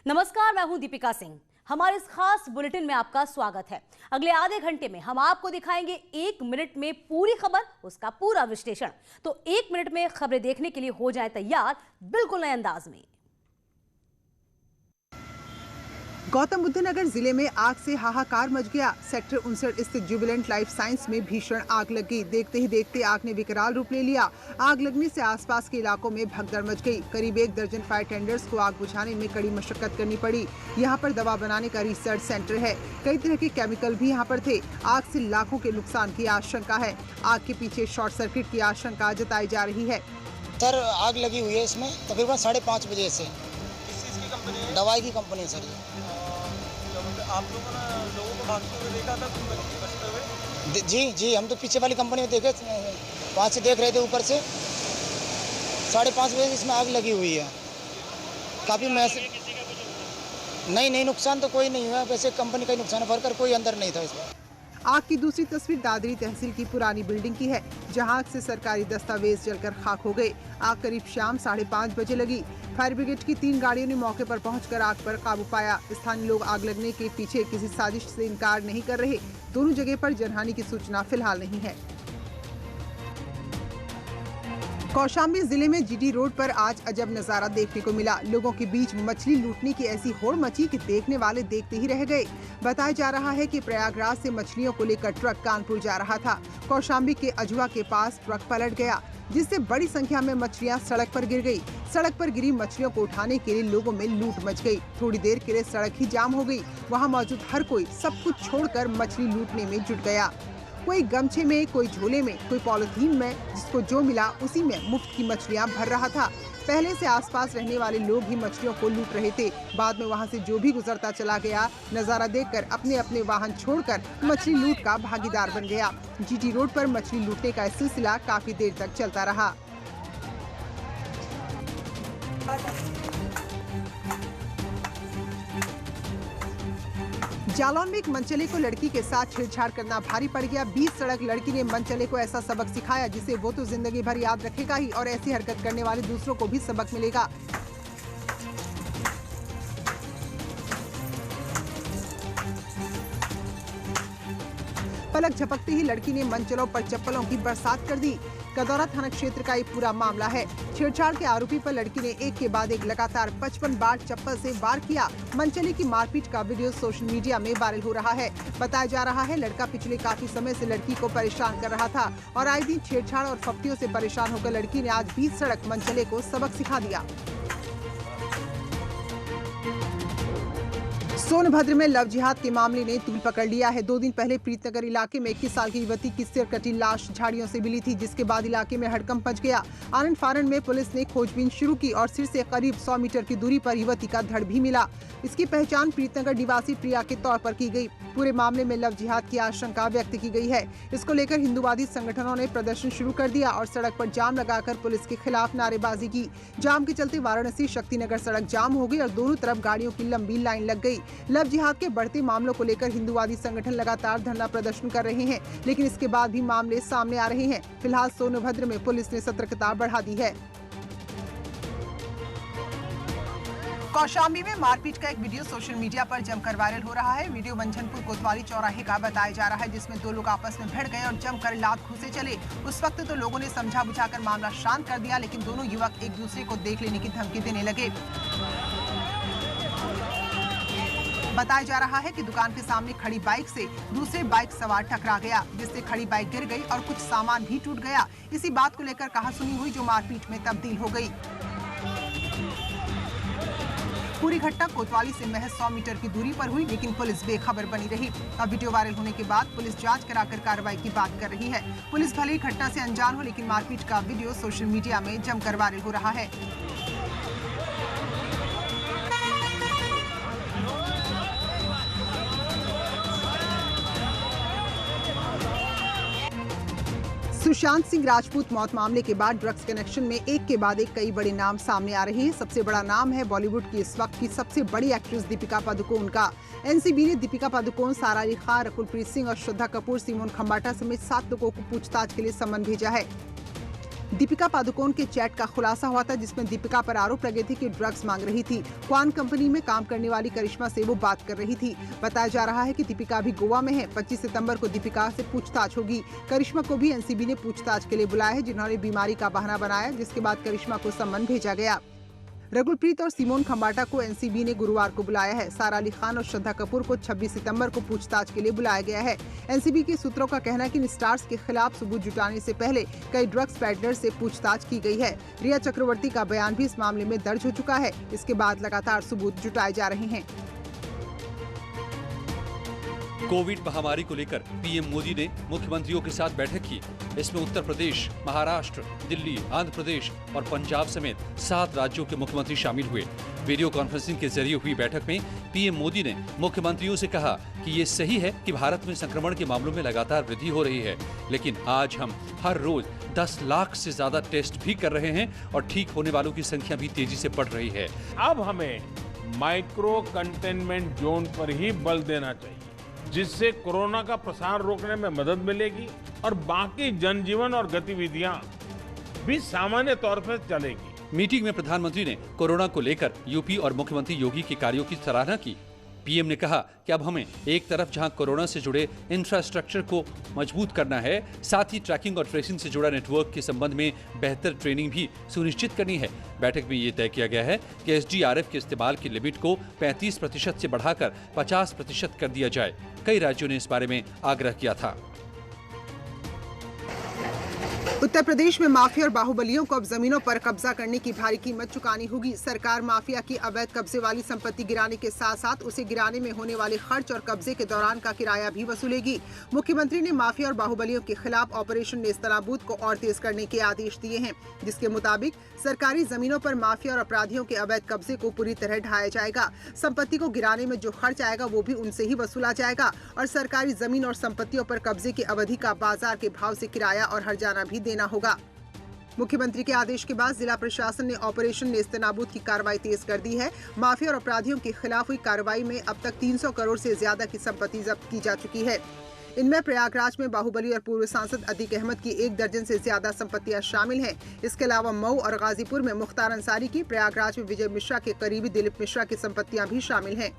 नमस्कार, मैं हूं दीपिका सिंह। हमारे इस खास बुलेटिन में आपका स्वागत है। अगले आधे घंटे में हम आपको दिखाएंगे 1 मिनट में पूरी खबर, उसका पूरा विश्लेषण। तो 1 मिनट में खबरें देखने के लिए हो जाए तैयार, बिल्कुल नए अंदाज में। गौतम बुद्ध नगर जिले में आग से हाहाकार मच गया। सेक्टर 59 स्थित जुबिलेंट लाइफ साइंस में भीषण आग लग गई। देखते ही देखते आग ने विकराल रूप ले लिया। आग लगने से आसपास के इलाकों में भगदड़ मच गई। करीब 1 दर्जन फायर टेंडर्स को आग बुझाने में कड़ी मशक्कत करनी पड़ी। यहाँ पर दवा बनाने का रिसर्च सेंटर है। कई तरह के केमिकल भी यहाँ पर थे। आग से लाखों के नुकसान की आशंका है। आग के पीछे शॉर्ट सर्किट की आशंका जताई जा रही है। सर, आग लगी हुई है इसमें तकरीबन 5:30 बजे से। किस चीज़ की कंपनी है? दवाई की कंपनी है सर। आप लोगों को भागते हुए देखा था, बचते हुए? जी, हम तो पीछे वाली कंपनी में देखे, वहाँ से देख रहे थे ऊपर से। 5:30 बजे इसमें आग लगी हुई है। काफ़ी नहीं, नुकसान तो कोई नहीं हुआ। वैसे कंपनी का ही नुकसान है, वर्कर कोई अंदर नहीं था इसमें। आग की दूसरी तस्वीर दादरी तहसील की पुरानी बिल्डिंग की है, जहां आग से सरकारी दस्तावेज जलकर खाक हो गए। आग करीब शाम 5:30 बजे लगी। फायर ब्रिगेड की 3 गाड़ियों ने मौके पर पहुंचकर आग पर काबू पाया। स्थानीय लोग आग लगने के पीछे किसी साजिश से इनकार नहीं कर रहे। दोनों जगह पर जनहानि की सूचना फिलहाल नहीं है। कौशाम्बी जिले में जीटी रोड पर आज अजब नजारा देखने को मिला। लोगों के बीच मछली लूटने की ऐसी होड़ मची कि देखने वाले देखते ही रह गए। बताया जा रहा है कि प्रयागराज से मछलियों को लेकर ट्रक कानपुर जा रहा था। कौशाम्बी के अजुआ के पास ट्रक पलट गया, जिससे बड़ी संख्या में मछलियां सड़क पर गिर गई। सड़क पर गिरी मछलियों को उठाने के लिए लोगों में लूट मच गई। थोड़ी देर के लिए सड़क ही जाम हो गई। वहाँ मौजूद हर कोई सब कुछ छोड़कर मछली लूटने में जुट गया। कोई गमछे में, कोई झोले में, कोई पॉलिथीन में, जिसको जो मिला उसी में मुफ्त की मछलियां भर रहा था। पहले से आसपास रहने वाले लोग ही मछलियों को लूट रहे थे। बाद में वहां से जो भी गुजरता चला गया, नजारा देखकर अपने अपने वाहन छोड़कर मछली लूट का भागीदार बन गया। जीटी रोड पर मछली लूटने का सिलसिला काफी देर तक चलता रहा। जालौन में एक मनचले को लड़की के साथ छेड़छाड़ करना भारी पड़ गया। 20 सड़क लड़की ने मनचले को ऐसा सबक सिखाया जिसे वो तो जिंदगी भर याद रखेगा ही, और ऐसी हरकत करने वाले दूसरों को भी सबक मिलेगा। पलक झपकते ही लड़की ने मनचलों पर चप्पलों की बरसात कर दी। कदौरा थाना क्षेत्र का ये पूरा मामला है। छेड़छाड़ के आरोपी पर लड़की ने एक के बाद एक लगातार 55 बार चप्पल से वार किया। मनचले की मारपीट का वीडियो सोशल मीडिया में वायरल हो रहा है। बताया जा रहा है लड़का पिछले काफी समय से लड़की को परेशान कर रहा था और आए दिन छेड़छाड़ और फप्तियों से परेशान होकर लड़की ने आज 20 सड़क मनचले को सबक सिखा दिया। सोनभद्र में लव जिहाद के मामले ने तूल पकड़ लिया है। 2 दिन पहले प्रीतनगर इलाके में 21 साल की युवती की सिर कटी लाश झाड़ियों से मिली थी, जिसके बाद इलाके में हड़कंप मच गया। आनंद फानन में पुलिस ने खोजबीन शुरू की और सिर से करीब 100 मीटर की दूरी पर युवती का धड़ भी मिला। इसकी पहचान प्रीतनगर निवासी प्रिया के तौर पर की गई। पूरे मामले में लव जिहाद की आशंका व्यक्त की गई है। इसको लेकर हिंदूवादी संगठनों ने प्रदर्शन शुरू कर दिया और सड़क पर जाम लगाकर पुलिस के खिलाफ नारेबाजी की। जाम के चलते वाराणसी शक्तिनगर सड़क जाम हो गई और दोनों तरफ गाड़ियों की लंबी लाइन लग गई। लव जिहाद के बढ़ते मामलों को लेकर हिंदूवादी संगठन लगातार धरना प्रदर्शन कर रहे हैं, लेकिन इसके बाद भी मामले सामने आ रहे हैं। फिलहाल सोनभद्र में पुलिस ने सतर्कता बढ़ा दी है। कौशाम्बी में मारपीट का एक वीडियो सोशल मीडिया पर जमकर वायरल हो रहा है। वीडियो मंझनपुर कोतवाली चौराहे का बताया जा रहा है, जिसमें 2 लोग आपस में भिड़ गए और जमकर लात घुसे चले। उस वक्त तो लोगों ने समझा बुझाकर मामला शांत कर दिया, लेकिन दोनों युवक एक दूसरे को देख लेने की धमकी देने लगे। बताया जा रहा है कि दुकान के सामने खड़ी बाइक से दूसरे बाइक सवार टकरा गया, जिससे खड़ी बाइक गिर गई और कुछ सामान भी टूट गया। इसी बात को लेकर कहासुनी हुई, जो मारपीट में तब्दील हो गई। पूरी घटना कोतवाली से महज 100 मीटर की दूरी पर हुई, लेकिन पुलिस बेखबर बनी रही। अब वीडियो वायरल होने के बाद पुलिस जांच कराकर कार्रवाई की बात कर रही है। पुलिस भले ही घटना से अनजान हो, लेकिन मारपीट का वीडियो सोशल मीडिया में जमकर वायरल हो रहा है। सुशांत सिंह राजपूत मौत मामले के बाद ड्रग्स कनेक्शन में एक के बाद एक कई बड़े नाम सामने आ रहे हैं। सबसे बड़ा नाम है बॉलीवुड की इस वक्त की सबसे बड़ी एक्ट्रेस दीपिका पादुकोण का। एनसीबी ने दीपिका पादुकोण, सारा अली खान, रकुलप्रीत सिंह और श्रद्धा कपूर, सिमोन खंबाटा समेत 7 लोगों को पूछताछ के लिए समन भेजा है। दीपिका पादुकोण के चैट का खुलासा हुआ था, जिसमें दीपिका पर आरोप लगे थे कि ड्रग्स मांग रही थी। क्वान कंपनी में काम करने वाली करिश्मा से वो बात कर रही थी। बताया जा रहा है कि दीपिका अभी गोवा में है। 25 सितंबर को दीपिका से पूछताछ होगी। करिश्मा को भी एनसीबी ने पूछताछ के लिए बुलाया है, जिन्होंने बीमारी का बहाना बनाया, जिसके बाद करिश्मा को सम्मन भेजा गया। रघुलप्रीत और सिमोन खंबाटा को एनसीबी ने गुरुवार को बुलाया है। सारा अली खान और श्रद्धा कपूर को 26 सितंबर को पूछताछ के लिए बुलाया गया है। एनसीबी के सूत्रों का कहना है कि इन स्टार्स के खिलाफ सबूत जुटाने से पहले कई ड्रग्स पेडलर से पूछताछ की गई है। रिया चक्रवर्ती का बयान भी इस मामले में दर्ज हो चुका है। इसके बाद लगातार सबूत जुटाए जा रहे हैं। कोविड महामारी को लेकर पीएम मोदी ने मुख्यमंत्रियों के साथ बैठक की। इसमें उत्तर प्रदेश, महाराष्ट्र, दिल्ली, आंध्र प्रदेश और पंजाब समेत 7 राज्यों के मुख्यमंत्री शामिल हुए। वीडियो कॉन्फ्रेंसिंग के जरिए हुई बैठक में पीएम मोदी ने मुख्यमंत्रियों से कहा कि ये सही है कि भारत में संक्रमण के मामलों में लगातार वृद्धि हो रही है, लेकिन आज हम हर रोज 10 लाख से ज्यादा टेस्ट भी कर रहे हैं और ठीक होने वालों की संख्या भी तेजी से बढ़ रही है। अब हमें माइक्रो कंटेनमेंट जोन पर ही बल देना चाहिए, जिससे कोरोना का प्रसार रोकने में मदद मिलेगी और बाकी जनजीवन और गतिविधियां भी सामान्य तौर पर चलेगी। मीटिंग में प्रधानमंत्री ने कोरोना को लेकर यूपी और मुख्यमंत्री योगी के कार्यों की सराहना की। पीएम ने कहा कि अब हमें एक तरफ जहां कोरोना से जुड़े इंफ्रास्ट्रक्चर को मजबूत करना है, साथ ही ट्रैकिंग और ट्रेसिंग से जुड़ा नेटवर्क के संबंध में बेहतर ट्रेनिंग भी सुनिश्चित करनी है। बैठक में ये तय किया गया है कि एसडीआरएफ के इस्तेमाल की लिमिट को 35% से बढ़ाकर 50% कर दिया जाए। कई राज्यों ने इस बारे में आग्रह किया था। उत्तर प्रदेश में माफिया और बाहुबलियों को अब जमीनों पर कब्जा करने की भारी कीमत चुकानी होगी। सरकार माफिया की अवैध कब्जे वाली संपत्ति गिराने के साथ साथ उसे गिराने में होने वाले खर्च और कब्जे के दौरान का किराया भी वसूलेगी। मुख्यमंत्री ने माफिया और बाहुबलियों के खिलाफ ऑपरेशन नेस्तनाबूद को और तेज करने के आदेश दिए हैं, जिसके मुताबिक सरकारी जमीनों पर माफिया और अपराधियों के अवैध कब्जे को पूरी तरह ढाया जाएगा। संपत्ति को गिराने में जो खर्च आएगा वो भी उनसे ही वसूला जाएगा और सरकारी जमीन और संपत्तियों पर कब्जे की अवधि का बाजार के भाव से किराया और हर्जाना भी देना होगा। मुख्यमंत्री के आदेश के बाद जिला प्रशासन ने ऑपरेशन नेस्तनाबूद की कार्रवाई तेज कर दी है। माफिया और अपराधियों के खिलाफ हुई कार्रवाई में अब तक 300 करोड़ से ज्यादा की संपत्ति जब्त की जा चुकी है। इनमें प्रयागराज में बाहुबली और पूर्व सांसद अतीक अहमद की 1 दर्जन से ज्यादा संपत्तियां शामिल हैं। इसके अलावा मऊ और गाजीपुर में मुख्तार अंसारी की, प्रयागराज में विजय मिश्रा के करीबी दिलीप मिश्रा की संपत्तियां भी शामिल हैं।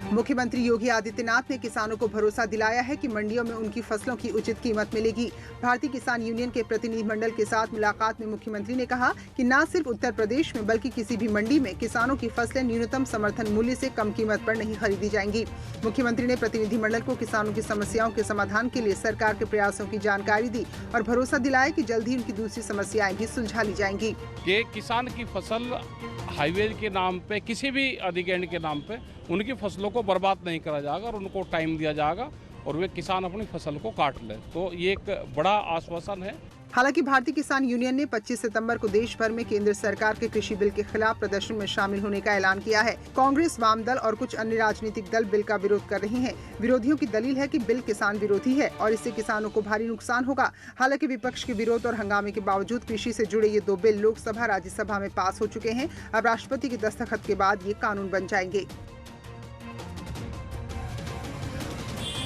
मुख्यमंत्री योगी आदित्यनाथ ने किसानों को भरोसा दिलाया है कि मंडियों में उनकी फसलों की उचित कीमत मिलेगी। भारतीय किसान यूनियन के प्रतिनिधिमंडल के साथ मुलाकात में मुख्यमंत्री ने कहा कि न सिर्फ उत्तर प्रदेश में बल्कि किसी भी मंडी में किसानों की फसलें न्यूनतम समर्थन मूल्य से कम कीमत पर नहीं खरीदी जाएंगी। मुख्यमंत्री ने प्रतिनिधिमंडल को किसानों की समस्याओं के समाधान के लिए सरकार के प्रयासों की जानकारी दी और भरोसा दिलाया कि जल्द ही उनकी दूसरी समस्याएं भी सुलझा ली जाएंगी। किसान की फसल हाईवे के नाम पे, किसी भी अधिग्रहण के नाम पे उनकी फसलों को बर्बाद नहीं करा जाएगा और उनको टाइम दिया जाएगा और वे किसान अपनी फसल को काट ले। तो ये एक बड़ा आश्वासन है। हालांकि भारतीय किसान यूनियन ने 25 सितंबर को देश भर में केंद्र सरकार के कृषि बिल के खिलाफ प्रदर्शन में शामिल होने का ऐलान किया है। कांग्रेस, वाम दल और कुछ अन्य राजनीतिक दल बिल का विरोध कर रहे हैं। विरोधियों की दलील है कि बिल किसान विरोधी है और इससे किसानों को भारी नुकसान होगा। हालांकि विपक्ष के विरोध और हंगामे के बावजूद कृषि से जुड़े ये 2 बिल लोकसभा, राज्यसभा में पास हो चुके हैं। अब राष्ट्रपति के दस्तखत के बाद ये कानून बन जाएंगे।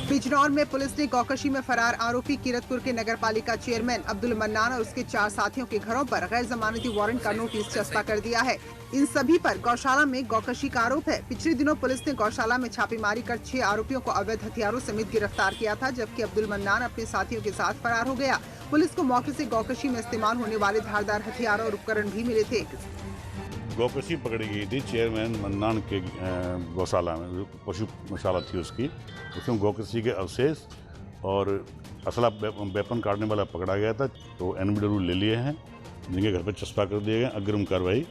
बिजनौर में पुलिस ने गौकशी में फरार आरोपी किरतपुर के नगरपालिका चेयरमैन अब्दुल मन्नान और उसके 4 साथियों के घरों पर गैर जमानती वारंट का नोटिस चस्पा कर दिया है। इन सभी पर गौशाला में गौकशी का आरोप है। पिछले दिनों पुलिस ने गौशाला में छापेमारी कर 6 आरोपियों को अवैध हथियारों समेत गिरफ्तार किया था, जबकि अब्दुल मन्नान अपने साथियों के साथ फरार हो गया। पुलिस को मौके से गौकशी में इस्तेमाल होने वाले धारदार हथियार और उपकरण भी मिले थे। गौकशी पकड़ी गई थी चेयरमैन मन्नान के गौशाला में, पशुशाला थी उसकी, उसमें गौकशी के अवशेष और असला वेपन काटने वाला पकड़ा गया था। तो NBW ले लिए हैं, जिनके घर पर चस्पा कर दिए गए। अग्रिम कार्रवाई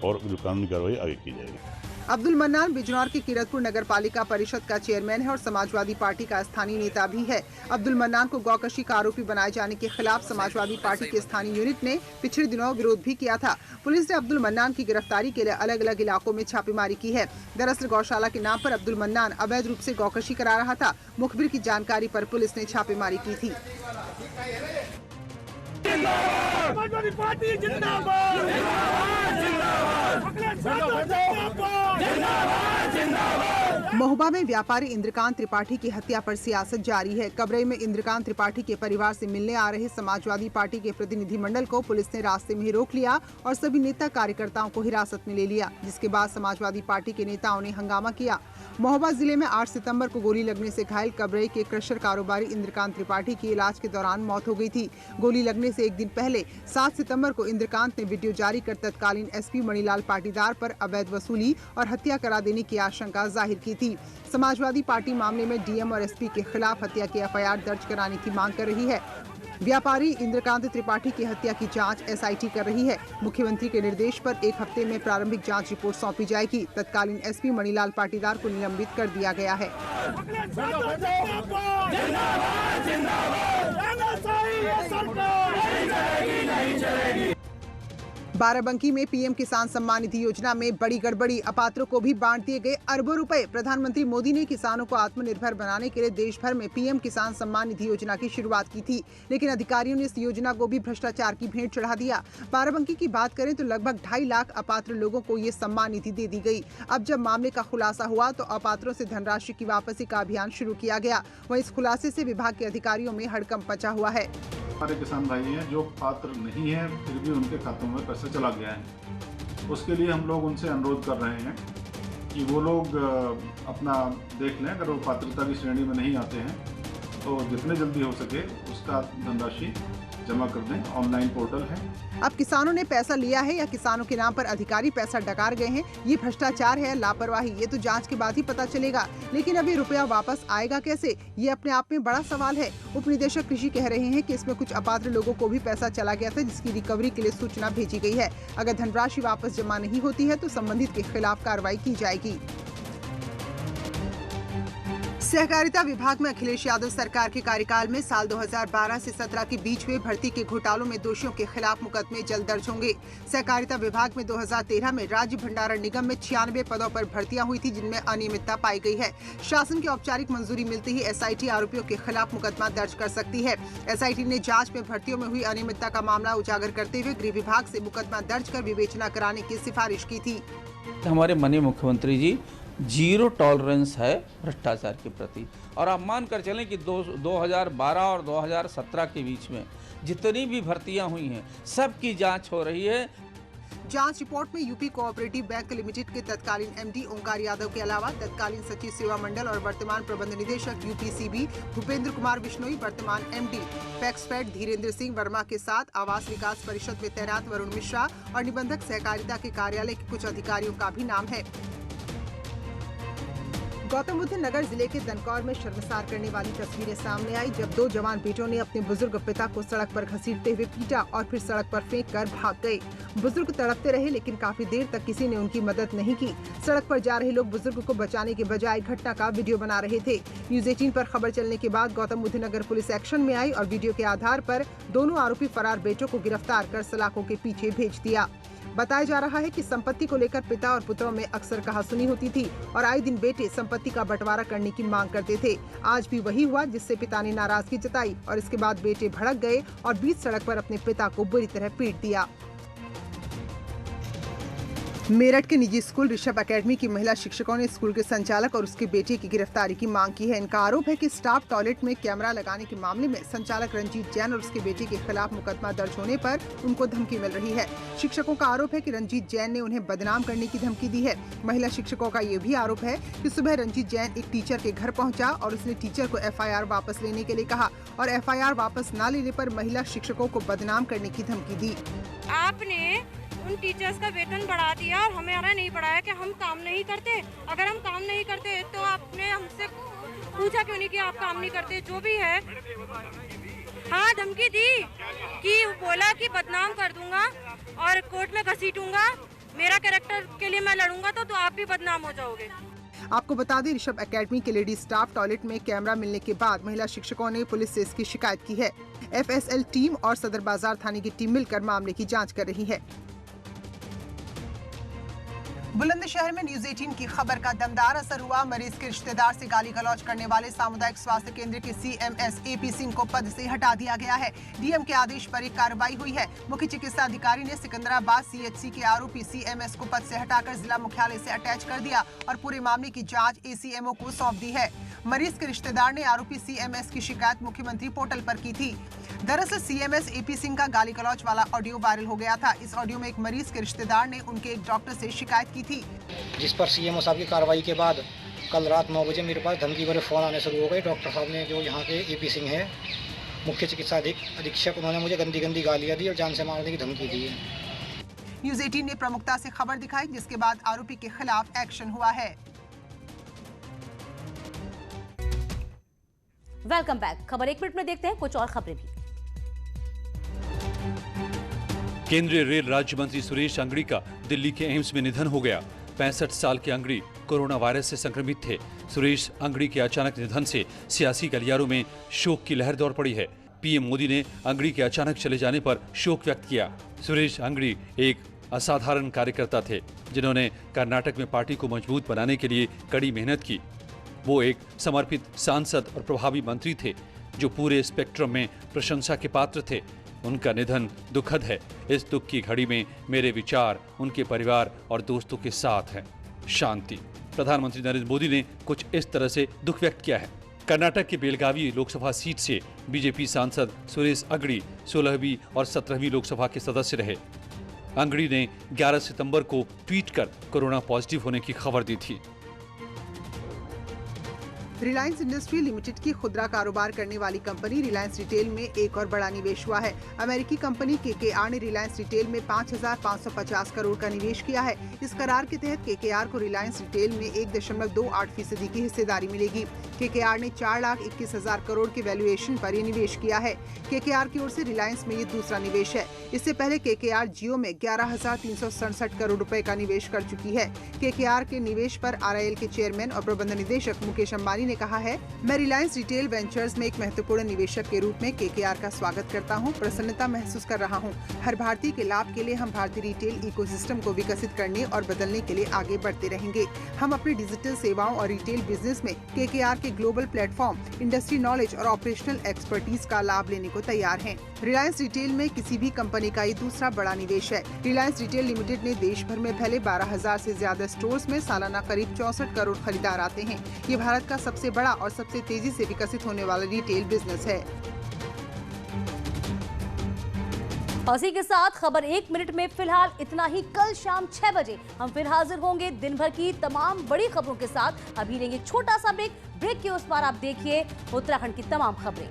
और जो कानूनी कार्रवाई आगे की जाएगी। अब्दुल मन्नान बिजनौर के किरतपुर नगरपालिका परिषद का चेयरमैन है और समाजवादी पार्टी का स्थानीय नेता भी है। अब्दुल मन्नान को गौकशी का आरोपी बनाए जाने के खिलाफ समाजवादी पार्टी के स्थानीय यूनिट ने पिछले दिनों विरोध भी किया था। पुलिस ने अब्दुल मन्नान की गिरफ्तारी के लिए अलग अलग इलाकों में छापेमारी की है। दरअसल गौशाला के नाम पर अब्दुल मन्नान अवैध रूप से गौकशी करा रहा था। मुखबिर की जानकारी पर पुलिस ने छापेमारी की थी। समाजवादी पार्टी जिंदाबाद, जिंदाबाद, जिंदाबाद, जिंदाबाद। महोबा में व्यापारी इंद्रकांत त्रिपाठी की हत्या पर सियासत जारी है। कबरई में इंद्रकांत त्रिपाठी के परिवार से मिलने आ रहे समाजवादी पार्टी के प्रतिनिधिमंडल को पुलिस ने रास्ते में ही रोक लिया और सभी नेता कार्यकर्ताओं को हिरासत में ले लिया, जिसके बाद समाजवादी पार्टी के नेताओं ने हंगामा किया। महोबा जिले में 8 सितंबर को गोली लगने से घायल कबरई के क्रशर कारोबारी इंद्रकांत त्रिपाठी की इलाज के दौरान मौत हो गई थी। गोली लगने से एक दिन पहले 7 सितंबर को इंद्रकांत ने वीडियो जारी कर तत्कालीन एसपी मणिलाल पाटीदार पर अवैध वसूली और हत्या करा देने की आशंका जाहिर की थी। समाजवादी पार्टी मामले में डीएम और एसपी के खिलाफ हत्या की एफआईआर दर्ज कराने की मांग कर रही है। व्यापारी इंद्रकांत त्रिपाठी की हत्या की जांच एसआईटी कर रही है। मुख्यमंत्री के निर्देश पर एक हफ्ते में प्रारंभिक जांच रिपोर्ट सौंपी जाएगी। तत्कालीन एसपी मणिलाल पाटीदार को निलंबित कर दिया गया है। बाराबंकी में पीएम किसान सम्मान निधि योजना में बड़ी गड़बड़ी, अपात्रों को भी बांट दिए गए अरबों रुपए। प्रधानमंत्री मोदी ने किसानों को आत्मनिर्भर बनाने के लिए देश भर में पीएम किसान सम्मान निधि योजना की शुरुआत की थी, लेकिन अधिकारियों ने इस योजना को भी भ्रष्टाचार की भेंट चढ़ा दिया। बाराबंकी की बात करें तो लगभग 2.5 लाख अपात्र लोगों को ये सम्मान निधि दे दी गई। अब जब मामले का खुलासा हुआ तो अपात्रों से धनराशि की वापसी का अभियान शुरू किया गया। वहीं इस खुलासे से विभाग के अधिकारियों में हड़कंप मचा हुआ है। हमारे किसान भाई हैं जो पात्र नहीं है, फिर भी उनके खातों में पैसा चला गया है। उसके लिए हम लोग उनसे अनुरोध कर रहे हैं कि वो लोग अपना देख लें। अगर वो पात्रता की श्रेणी में नहीं आते हैं तो जितने जल्दी हो सके उसका धनराशि जमा कर दें। ऑनलाइन पोर्टल है। अब किसानों ने पैसा लिया है या किसानों के नाम पर अधिकारी पैसा डकार गए हैं, ये भ्रष्टाचार है या लापरवाही, ये तो जांच के बाद ही पता चलेगा। लेकिन अभी रुपया वापस आएगा कैसे, ये अपने आप में बड़ा सवाल है। उप निदेशक कृषि कह रहे हैं कि इसमें कुछ अपात्र लोगों को भी पैसा चला गया था, जिसकी रिकवरी के लिए सूचना भेजी गई है। अगर धनराशि वापस जमा नहीं होती है तो संबंधित के खिलाफ कार्रवाई की जाएगी। सहकारिता विभाग में अखिलेश यादव सरकार के कार्यकाल में साल 2012 से 17 के बीच हुए भर्ती के घोटालों में दोषियों के खिलाफ मुकदमे जल्द दर्ज होंगे। सहकारिता विभाग में 2013 में राज्य भंडारण निगम में 96 पदों पर भर्तियां हुई थी, जिनमें अनियमितता पाई गई है। शासन की औपचारिक मंजूरी मिलते ही एसआईटी आरोपियों के खिलाफ मुकदमा दर्ज कर सकती है। एसआईटी ने जाँच में भर्तियों में हुई अनियमितता का मामला उजागर करते हुए गृह विभाग से मुकदमा दर्ज कर विवेचना कराने की सिफारिश की थी। हमारे माननीय मुख्यमंत्री जी जीरो टॉलरेंस है भ्रष्टाचार के प्रति, और आप मान कर चलें कि 2012 और 2017 के बीच में जितनी भी भर्तियां हुई हैं सबकी जांच हो रही है। जांच रिपोर्ट में यूपी कोऑपरेटिव बैंक लिमिटेड के तत्कालीन एमडी ओंकार यादव के अलावा तत्कालीन सचिव सेवा मंडल और वर्तमान प्रबंध निदेशक यूपीसीबी भूपेंद्र कुमार बिश्नोई, वर्तमान एमडी पैक्सफेड धीरेन्द्र सिंह वर्मा के साथ आवास विकास परिषद में तैनात वरुण मिश्रा और निबंधक सहकारिता के कार्यालय के कुछ अधिकारियों का भी नाम है। गौतम बुद्ध नगर जिले के दनकौर में शर्मसार करने वाली तस्वीरें सामने आई, जब 2 जवान बेटों ने अपने बुजुर्ग पिता को सड़क पर घसीटते हुए पीटा और फिर सड़क पर फेंक कर भाग गए। बुजुर्ग तड़पते रहे, लेकिन काफी देर तक किसी ने उनकी मदद नहीं की। सड़क पर जा रहे लोग बुजुर्ग को बचाने के बजाय घटना का वीडियो बना रहे थे। न्यूज 18 पर खबर चलने के बाद गौतम बुद्ध नगर पुलिस एक्शन में आई और वीडियो के आधार पर दोनों आरोपी फरार बेटों को गिरफ्तार कर सलाखों के पीछे भेज दिया। बताया जा रहा है कि संपत्ति को लेकर पिता और पुत्रों में अक्सर कहासुनी होती थी और आए दिन बेटे संपत्ति का बंटवारा करने की मांग करते थे। आज भी वही हुआ, जिससे पिता ने नाराजगी जताई और इसके बाद बेटे भड़क गए और बीच सड़क पर अपने पिता को बुरी तरह पीट दिया। मेरठ के निजी स्कूल ऋषभ एकेडमी की महिला शिक्षकों ने स्कूल के संचालक और उसके बेटे की गिरफ्तारी की मांग की है। इनका आरोप है कि स्टाफ टॉयलेट में कैमरा लगाने के मामले में संचालक रंजीत जैन और उसके बेटे के खिलाफ मुकदमा दर्ज होने पर उनको धमकी मिल रही है। शिक्षकों का आरोप है कि रंजीत जैन ने उन्हें बदनाम करने की धमकी दी है। महिला शिक्षकों का ये भी आरोप है कि सुबह रंजीत जैन एक टीचर के घर पहुँचा और उसने टीचर को FIR वापस लेने के लिए कहा और FIR वापस न लेने पर महिला शिक्षकों को बदनाम करने की धमकी दी। आपने उन टीचर्स का वेतन बढ़ा दिया और हमारा नहीं बढ़ाया कि हम काम नहीं करते। अगर हम काम नहीं करते तो आपने हमसे पूछा क्यों नहीं कि आप काम नहीं करते? जो भी है, हाँ धमकी दी कि बोला कि बदनाम कर दूंगा और कोर्ट में घसीटूंगा, मेरा कैरेक्टर के लिए मैं लड़ूंगा तो आप भी बदनाम हो जाओगे। आपको बता दें, ऋषभ एकेडमी के लेडी स्टाफ टॉयलेट में कैमरा मिलने के बाद महिला शिक्षकों ने पुलिस से इसकी शिकायत की है। FSL टीम और सदर बाजार थाने की टीम मिलकर मामले की जाँच कर रही है। बुलंदशहर में न्यूज 18 की खबर का दमदार असर हुआ। मरीज के रिश्तेदार से गाली गलौज करने वाले सामुदायिक स्वास्थ्य केंद्र के CMS AP सिंह को पद से हटा दिया गया है। DM के आदेश पर एक कार्रवाई हुई है। मुख्य चिकित्सा अधिकारी ने सिकंदराबाद CHC के आरोपी CMS को पद से हटाकर जिला मुख्यालय से अटैच कर दिया और पूरे मामले की जांच ACMO को सौंप दी है। मरीज के रिश्तेदार ने आरोपी CMS की शिकायत मुख्यमंत्री पोर्टल पर की थी। दरअसल CMS AP सिंह का गाली गलौज वाला ऑडियो वायरल हो गया था। इस ऑडियो में एक मरीज के रिश्तेदार ने उनके एक डॉक्टर से शिकायत की थी, जिस पर CMO साहब की कार्रवाई के बाद कल रात 9 बजे मेरे पास धमकी भरे फ़ोन आने शुरू हो गए। डॉक्टर साहब ने, जो यहाँ के AP सिंह है, मुख्य चिकित्सा अधीक्षक, उन्होंने मुझे गंदी गंदी गालियाँ दी और जान से मारने की धमकी दी है। न्यूज 18 ने प्रमुखता से खबर दिखाई, जिसके बाद आरोपी के खिलाफ एक्शन हुआ है। Welcome back. खबर 1 मिनट में देखते हैं कुछ और खबरें भी। केंद्रीय रेल राज्य मंत्री सुरेश अंगड़ी का दिल्ली के एम्स में निधन हो गया। 65 साल के अंगड़ी कोरोना वायरस से संक्रमित थे। सुरेश अंगड़ी के अचानक निधन से सियासी गलियारों में शोक की लहर दौड़ पड़ी है। PM मोदी ने अंगड़ी के अचानक चले जाने पर शोक व्यक्त किया। सुरेश अंगड़ी एक असाधारण कार्यकर्ता थे, जिन्होंने कर्नाटक में पार्टी को मजबूत बनाने के लिए कड़ी मेहनत की। वो एक समर्पित सांसद और प्रभावी मंत्री थे, जो पूरे स्पेक्ट्रम में प्रशंसा के पात्र थे। उनका निधन दुखद है। इस दुख की घड़ी में मेरे विचार उनके परिवार और दोस्तों के साथ हैं। शांति। प्रधानमंत्री नरेंद्र मोदी ने कुछ इस तरह से दुख व्यक्त किया है। कर्नाटक के बेलगावी लोकसभा सीट से बीजेपी सांसद सुरेश अंगड़ी 16वीं और 17वीं लोकसभा के सदस्य रहे। अंगड़ी ने 11 सितंबर को ट्वीट कर कोरोना पॉजिटिव होने की खबर दी थी। रिलायंस इंडस्ट्री लिमिटेड की खुदरा कारोबार करने वाली कंपनी रिलायंस रिटेल में एक और बड़ा निवेश हुआ है। अमेरिकी कंपनी KKR ने रिलायंस रिटेल में 5,550 करोड़ का निवेश किया है। इस करार के तहत KKR को रिलायंस रिटेल में 1.28% की हिस्सेदारी मिलेगी। KKR ने 4,21,000 करोड़ के वैल्यूएशन पर ये निवेश किया है। KKR की ओर से रिलायंस में ये दूसरा निवेश है। इससे पहले KKR जियो में 11,367 करोड़ रुपए का निवेश कर चुकी है। KKR के निवेश पर RIL के चेयरमैन और प्रबंध निदेशक मुकेश अंबानी ने कहा है, मैं रिलायंस रिटेल वेंचर्स में एक महत्वपूर्ण निवेशक के रूप में KKR का स्वागत करता हूं, प्रसन्नता महसूस कर रहा हूं। हर भारतीय के लाभ के लिए हम भारतीय रिटेल इकोसिस्टम को विकसित करने और बदलने के लिए आगे बढ़ते रहेंगे। हम अपनी डिजिटल सेवाओं और रिटेल बिजनेस में KKR के ग्लोबल प्लेटफॉर्म, इंडस्ट्री नॉलेज और ऑपरेशनल एक्सपर्टीज का लाभ लेने को तैयार हैं। रिलायंस रिटेल में किसी भी कंपनी का ये दूसरा बड़ा निवेश है। रिलायंस रिटेल लिमिटेड ने देश भर में फैले 12,000 से ज्यादा स्टोर्स में सालाना करीब 64 करोड़ खरीदार आते हैं। ये भारत का सबसे बड़ा और सबसे तेजी से विकसित होने वाला रिटेल बिजनेस है। और इसी के साथ खबर 1 मिनट में फिलहाल इतना ही। कल शाम 6 बजे हम फिर हाजिर होंगे दिन भर की तमाम बड़ी खबरों के साथ। अभी लेंगे छोटा सा ब्रेक के उस पार आप देखिए उत्तराखंड की तमाम खबरें।